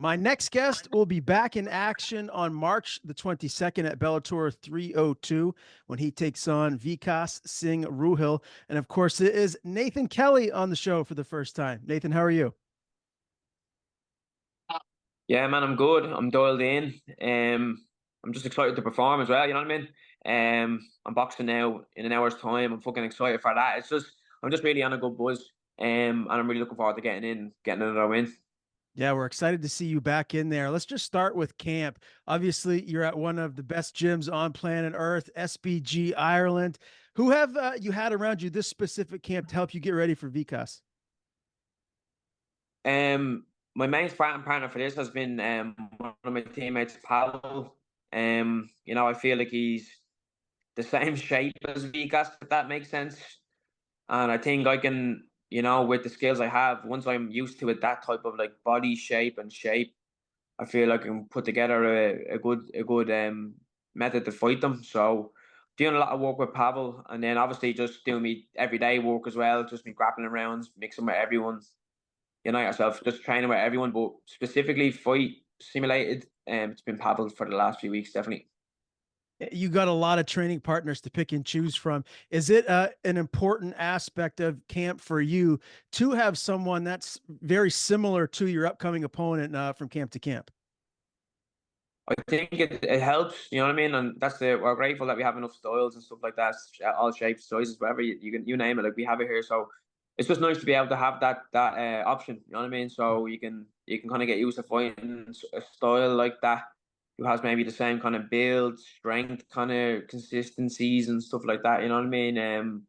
My next guest will be back in action on March the 22nd at Bellator 302 when he takes on Vikas Singh Ruhil. And of course, it is Nathan Kelly on the show for the first time. Nathan, how are you? Yeah, man, I'm good. I'm dialed in. I'm just excited to perform as well. You know what I mean? I'm boxing now in an hour's time. I'm fucking excited for that. I'm just really on a good buzz. And I'm really looking forward to getting another win. Yeah, we're excited to see you back in there. Let's just start with camp. Obviously, you're at one of the best gyms on planet Earth, SBG Ireland. Who have you had around you this specific camp to help you get ready for Vikas? My main sparring partner for this has been one of my teammates, Pavel. I feel like he's the same shape as Vikas, if that makes sense. And I think I can, with the skills I have, once I'm used to it, that type of like body shape, I feel I can put together a good method to fight them. So doing a lot of work with Pavel, and then obviously just doing me everyday work as well, just me grappling rounds, mixing with everyone, yourself, just training with everyone, but specifically fight simulated. It's been Pavel for the last few weeks, definitely. You got a lot of training partners to pick and choose from. Is it an important aspect of camp for you to have someone that's very similar to your upcoming opponent from camp to camp? I think it helps, you know what I mean? And we're grateful that we have enough styles and stuff like that, all shapes, sizes, whatever you name it, like we have it here. So it's just nice to be able to have that option, you know what I mean? So you can kind of get used to fighting a style like that who has maybe the same kind of build, strength, kind of consistencies and stuff like that, you know what I mean?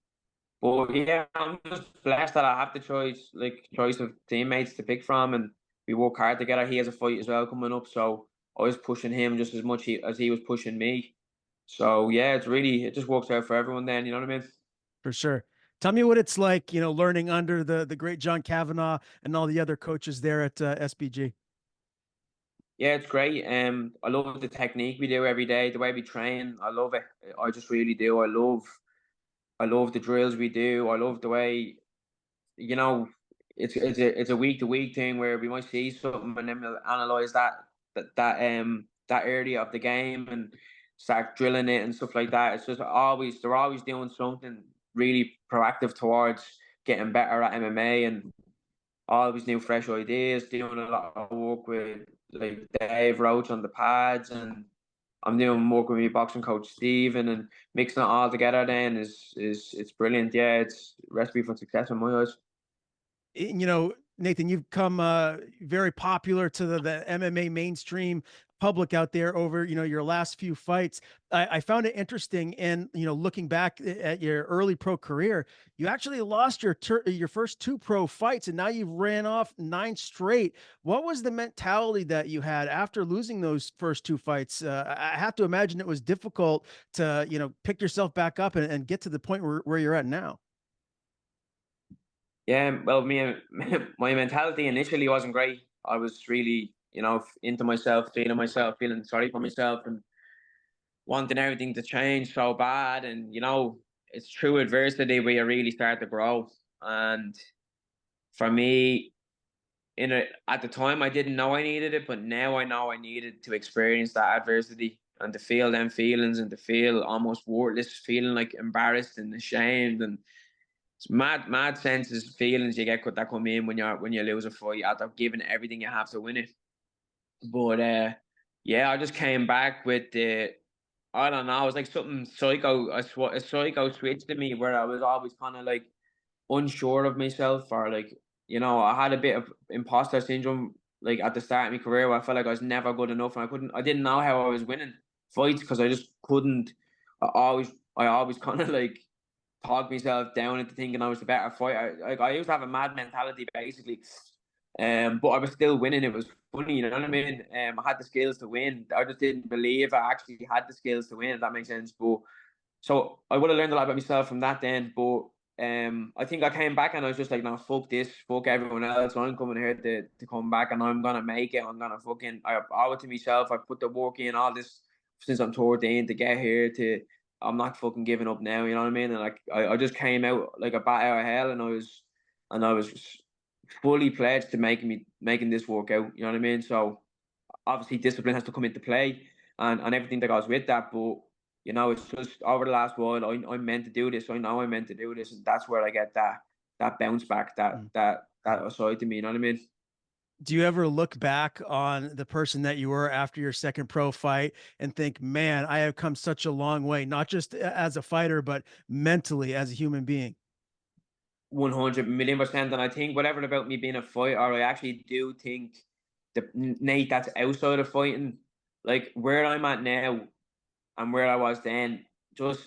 But yeah, I'm just blessed that I have the choice of teammates to pick from, and we work hard together. He has a fight as well coming up, so I was pushing him just as much as he was pushing me. So yeah, it just works out for everyone. Then you know what I mean? For sure. Tell me what it's like, learning under the great John Kavanaugh and all the other coaches there at SBG. Yeah, it's great. I love the technique we do every day, the way we train. I love it. I just really do. I love the drills we do. I love the way you know, it's a week to week thing where we might see something and then we'll analyze that area of the game and start drilling it and stuff like that. It's just always they're always doing something really proactive towards getting better at MMA and always new fresh ideas. Doing a lot of work with like Dave Roach on the pads and I'm doing work with my boxing coach Stephen and mixing it all together. Then is it's brilliant. Yeah, it's recipe for success in my eyes. Nathan, you've come very popular to the MMA mainstream public out there over, your last few fights. I found it interesting in, looking back at your early pro career, you actually lost your first two pro fights and now you've ran off nine straight. What was the mentality that you had after losing those first two fights? I have to imagine it was difficult to, pick yourself back up and get to the point where you're at now. Yeah, well, my mentality initially wasn't great. I was really, into myself, feeling sorry for myself, and wanting everything to change so bad. And it's through adversity where you really start to grow. And for me, at the time, I didn't know I needed it, but now I know I needed to experience that adversity and to feel them feelings and to feel almost worthless, feeling like embarrassed and ashamed and it's mad senses, feelings you get that come in when you lose a fight after giving everything you have to win it. But yeah, I just came back with the I don't know, it was like something psycho, a psycho switch to me where I was always kind of like unsure of myself or like I had a bit of imposter syndrome like at the start of my career where I felt like I was never good enough and I didn't know how I was winning fights because I just couldn't. I always kind of like talk myself down into thinking I was the better fighter. Like I used to have a mad mentality basically, but I was still winning. It was funny, you know what I mean? I had the skills to win. I just didn't believe I actually had the skills to win. If that makes sense. But so I would have learned a lot about myself from that then. But I think I came back and I was just like, no, fuck this, fuck everyone else. I'm coming here to come back and I'm gonna make it. I'm gonna fucking I owe it to myself. I put the work in all this since I'm toward the end to get here to I'm not fucking giving up now, you know what I mean? And like I just came out like a bat out of hell and I was fully pledged to making this work out. You know what I mean? So obviously discipline has to come into play and everything that goes with that. But you know, it's just over the last while, I'm meant to do this. I know I'm meant to do this, and that's where I get that bounce back, Mm. that aside to me. You know what I mean? Do you ever look back on the person that you were after your second pro fight and think, man, I have come such a long way, not just as a fighter, but mentally as a human being? 100 million%. And I think whatever about me being a fighter, I actually do think the Nate that's outside of fighting, like where I'm at now and where I was then, just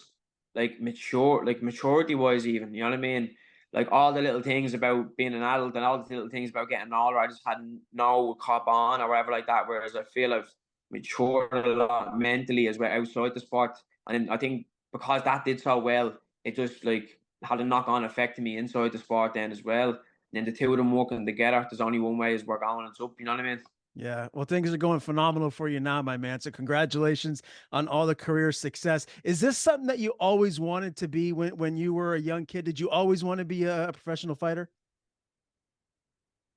like maturity wise, even, you know what I mean? Like all the little things about being an adult and all the little things about getting older, I just hadn't no cop on or whatever like that. Whereas I feel I've matured a lot mentally as well outside the sport. And I think because that did so well, it just like had a knock on effect to me inside the sport then as well. And then the two of them working together, there's only one way is we're going, it's up, you know what I mean? Yeah. Well, things are going phenomenal for you now, my man. So congratulations on all the career success. Is this something that you always wanted to be when you were a young kid? Did you always want to be a professional fighter?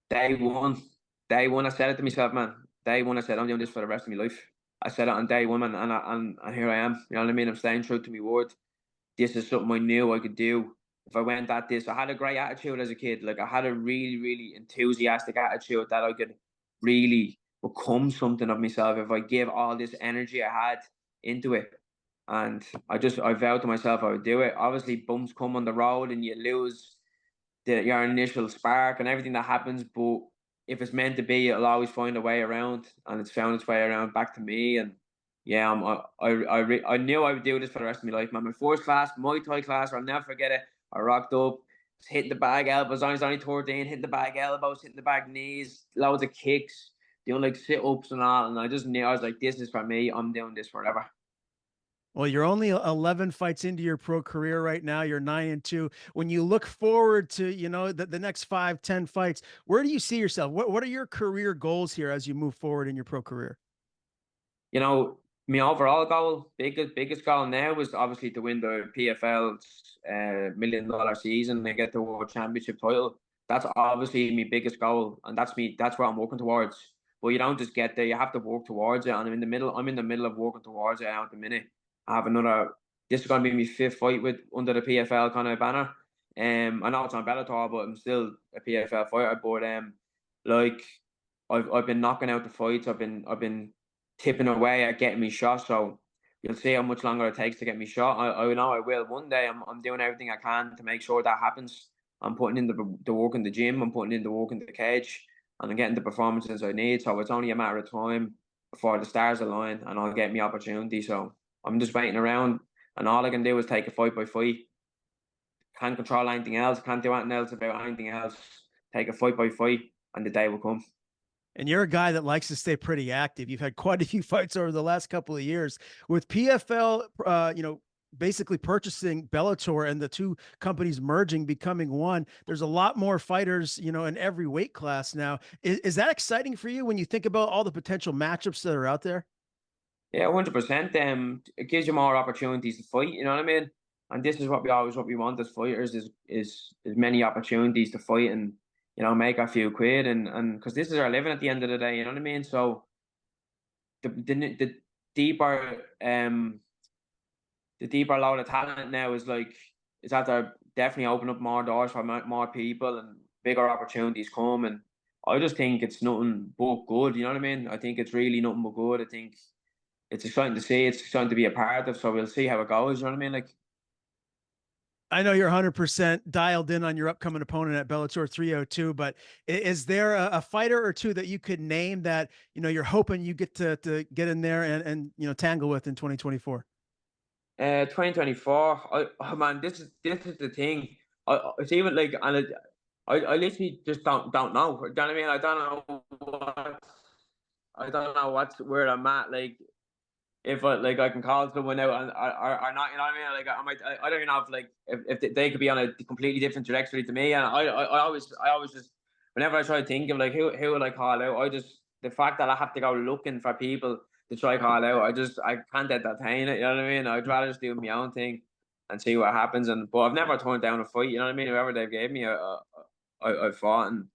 Day one, day one, I said it to myself, man. Day one, I said, I'm doing this for the rest of my life. I said it on day one, man, and here I am. You know what I mean? I'm staying true to my word. This is something I knew I could do. If I went at this, I had a great attitude as a kid. Like I had a really, really enthusiastic attitude that I could really become something of myself if I give all this energy I had into it. And I vowed to myself I would do it. Obviously, bumps come on the road and you lose your initial spark and everything that happens. But if it's meant to be, it'll always find a way around, and it's found its way around back to me. And yeah, I knew I would do this for the rest of my life, man. My first class, Muay Thai class, I'll never forget it. I rocked up, hitting the bag elbows. I was only 13, hitting the bag elbows, hitting the bag knees, loads of kicks, doing like sit ups and all. And I just knew I was like, this is for me. I'm doing this forever. Well, you're only 11 fights into your pro career right now. You're 9-2. When you look forward to, the next 5, 10 fights, where do you see yourself? What are your career goals here as you move forward in your pro career? You know, my overall goal, biggest goal now was obviously to win the PFL's $1 million season and get the world championship title. That's obviously my biggest goal, and that's me. That's what I'm working towards. But you don't just get there; you have to work towards it. And I'm in the middle. I'm in the middle of working towards it now at the minute. I have another. This is going to be my fifth fight with under the PFL kind of banner. I know it's on Bellator, but I'm still a PFL fighter. But like I've been knocking out the fights. I've been tipping away at getting me shot. So you'll see how much longer it takes to get me shot. I know I will one day. I'm doing everything I can to make sure that happens. I'm putting in the work in the gym. I'm putting in the work in the cage, and I'm getting the performances I need. So it's only a matter of time before the stars align, and I'll get me opportunity. So I'm just waiting around, and all I can do is take it fight by fight. Can't control anything else. Can't do anything else about anything else. Take it fight by fight, and the day will come. And you're a guy that likes to stay pretty active. You've had quite a few fights over the last couple of years with PFL, basically purchasing Bellator and the two companies merging, becoming one. There's a lot more fighters, in every weight class now. Is that exciting for you when you think about all the potential matchups that are out there? Yeah, 100%. It gives you more opportunities to fight. You know what I mean? And this is what we want as fighters is many opportunities to fight and make a few quid and because this is our living at the end of the day. You know what I mean? So the deeper the deeper load of talent now is like it's after definitely open up more doors for more people and bigger opportunities come. And I just think it's nothing but good. You know what I mean? I think it's really nothing but good. I think it's exciting to see. It's exciting to be a part of. So we'll see how it goes. You know what I mean? Like, I know you're 100% dialed in on your upcoming opponent at Bellator 302, but is there a fighter or two that you could name that, you're hoping you get to get in there and tangle with in 2024? 2024. Oh man, this is the thing. It's even like, and I literally just don't know. You know what I mean? I don't know what's where I'm at. Like, if I can call someone out or not, you know what I mean? Like I don't even know if they could be on a completely different trajectory to me. And I always just whenever I try to think of like who will I call out, I just the fact that I have to go looking for people to try call out, I can't entertain it. You know what I mean? I'd rather just do my own thing and see what happens. But I've never turned down a fight. You know what I mean? Whoever they gave me, I fought and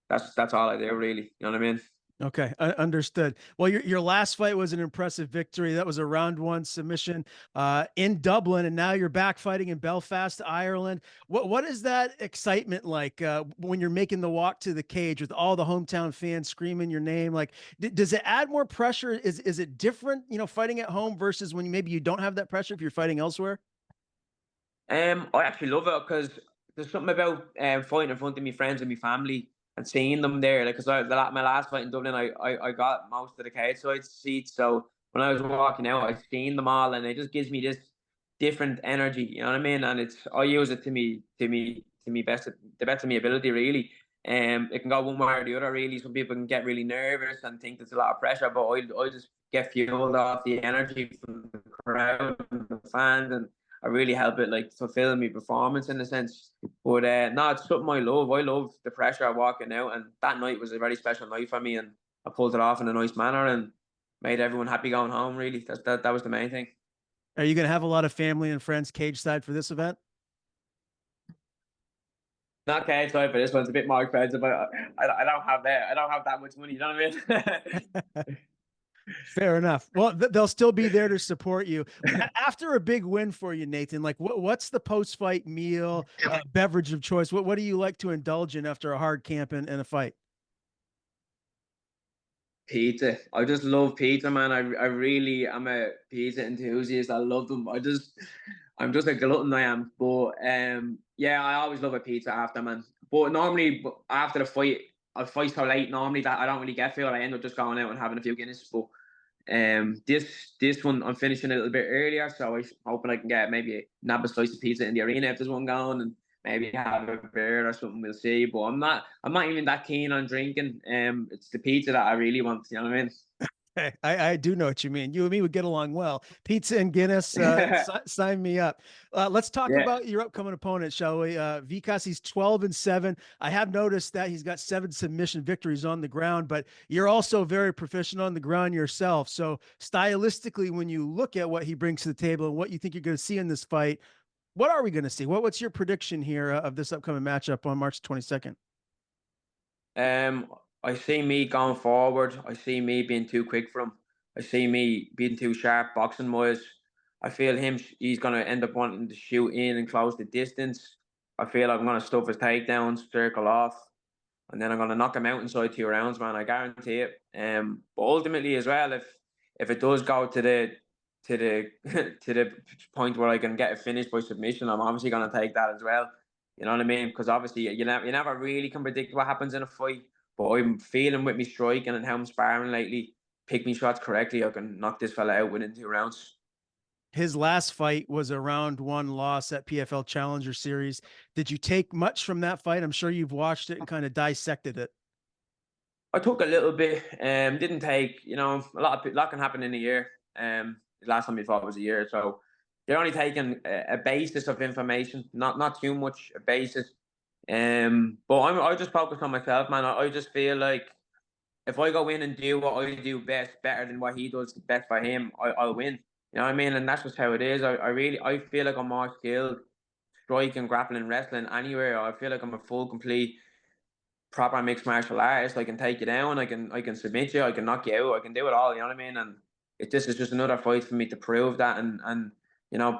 that's all I do really. You know what I mean? Okay, understood. Well, your last fight was an impressive victory. That was a round one submission in Dublin, and now you're back fighting in Belfast, Ireland. What is that excitement like when you're making the walk to the cage with all the hometown fans screaming your name? Like, does it add more pressure? Is it different, fighting at home versus when maybe you don't have that pressure if you're fighting elsewhere? I actually love it because there's something about fighting in front of my friends and my family and seeing them there. Like, because my last fight in Dublin, I got most of the cage side seats. So when I was walking out, I seen them all, and it just gives me this different energy. You know what I mean? And I use it to me best the best of my ability, really. It can go one way or the other. Really, some people can get really nervous and think there's a lot of pressure, but I just get fueled off the energy from the crowd and the fans, and I really help it like fulfill my performance in a sense. But no, it's something I love. I love the pressure of walking out, and that night was a very special night for me, and I pulled it off in a nice manner and made everyone happy going home. Really, that was the main thing. Are you going to have a lot of family and friends cage side for this event? Not okay, sorry for this one's a bit more expensive, but I don't have that. I don't have that much money. You know what I mean? Fair enough. Well, they'll still be there to support you. After a big win for you, Nathan, like what's the post-fight meal, beverage of choice? What do you like to indulge in after a hard camp and a fight? Pizza. I just love pizza, man. I really am a pizza enthusiast. I love them. I'm just a glutton. I am. But yeah, I always love a pizza after, man. But normally after the fight, I fight so late normally that I don't really get full. I end up just going out and having a few Guinness. But this one I'm finishing a little bit earlier, so I'm hoping I can get maybe a nab a slice of pizza in the arena if there's one going, and maybe have a beer or something. We'll see. But I'm not even that keen on drinking. It's the pizza that I really want. You know what I Hey, I do know what you mean. You and me would get along well. Pizza and Guinness, mean? sign me up. Let's talk Yeah. about your upcoming opponent, shall we? Vikas, he's 12-7. I have noticed that he's got 7 submission victories on the ground, but you're also very proficient on the ground yourself. So stylistically, when you look at what he brings to the table and what you think you're going to see in this fight, what are we going to see? What's your prediction here of this upcoming matchup on March 22nd? Um, I see me going forward. I see me being too quick for him. I see me being too sharp boxing wise. I feel he's going to end up wanting to shoot in and close the distance. I feel like I'm going to stuff his takedowns, circle off, and then I'm going to knock him out inside 2 rounds, man. I guarantee it. But ultimately, as well, if it does go to the to the point where I can get it finished by submission, I'm obviously going to take that as well. You know what I mean? Because obviously you never really can predict what happens in a fight. But I'm feeling with me striking and how I'm sparring lately, pick me shots correctly, I can knock this fella out within 2 rounds. His last fight was a round one loss at PFL Challenger Series. Did you take much from that fight? I'm sure you've watched it and kind of dissected it. I took a little bit, didn't take, a lot can happen in a year. The last time we fought was a year, so they're only taking a basis of information, not too much a basis. But I just focus on myself, man. I just feel like if I go in and do what I do best, better than what he does best for him, I'll win. You know what I mean? And that's just how it is. I feel like I'm more skilled striking, grappling, wrestling anywhere. I feel like I'm a full, complete, proper mixed martial artist. I can take you down. I can submit you. I can knock you out. I can do it all. You know what I mean? And this is just another fight for me to prove that and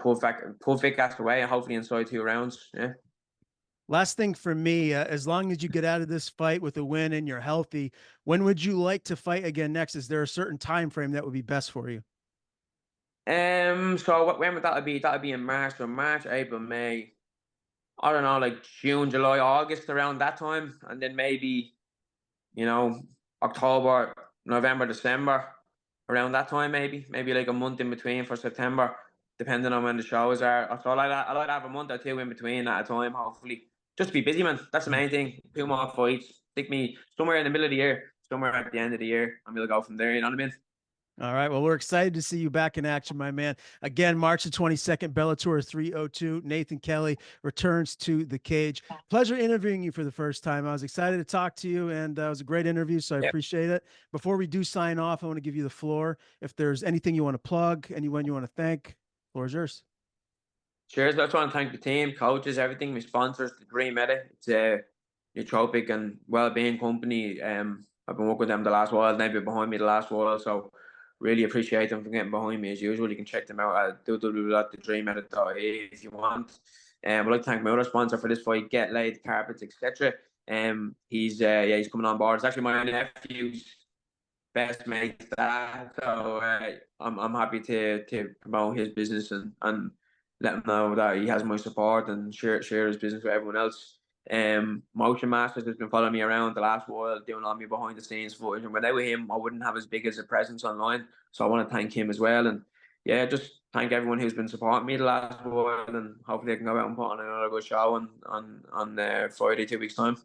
pull Vikas away and hopefully inside 2 rounds. Yeah. Last thing for me, as long as you get out of this fight with a win and you're healthy, when would you like to fight again next? Is there a certain time frame that would be best for you? So when would that be? That'd be in March. So March, April, May. I don't know, like June, July, August, around that time, and then maybe you know October, November, December, around that time, maybe like a month in between for September, depending on when the shows are. So I like to have a month or two in between at a time, hopefully. Just be busy, man. That's the main thing. 2 more fights. Stick me somewhere in the middle of the year, somewhere at the end of the year, and we'll go from there. You know what I mean? All right. Well, we're excited to see you back in action, my man. Again, March the 22nd, Bellator 302. Nathan Kelly returns to the cage. Pleasure interviewing you for the first time. I was excited to talk to you, and it was a great interview, so I Yep. appreciate it. Before we do sign off, I want to give you the floor. If there's anything you want to plug, anyone you want to thank, floor is yours. Cheers. I just want to thank the team, coaches, everything, my sponsors, the Dream Edit. It's nootropic and well-being company. I've been working with them the last while, and they've been behind me the last while. So really appreciate them for getting behind me as usual. You can check them out at www.thedreamedit.ie if you want. I'd like to thank my other sponsor for this fight, Get Laid Carpets, etc. He's coming on board. It's actually my nephew's best mate that. So I'm happy to promote his business and let him know that he has my support and share his business with everyone else. Motion Masters has been following me around the last while, doing all my behind the scenes footage. And without him, I wouldn't have as big as a presence online. So I want to thank him as well. And yeah, just thank everyone who's been supporting me the last while. And hopefully I can go out and put on another good show on Friday, 2 weeks time.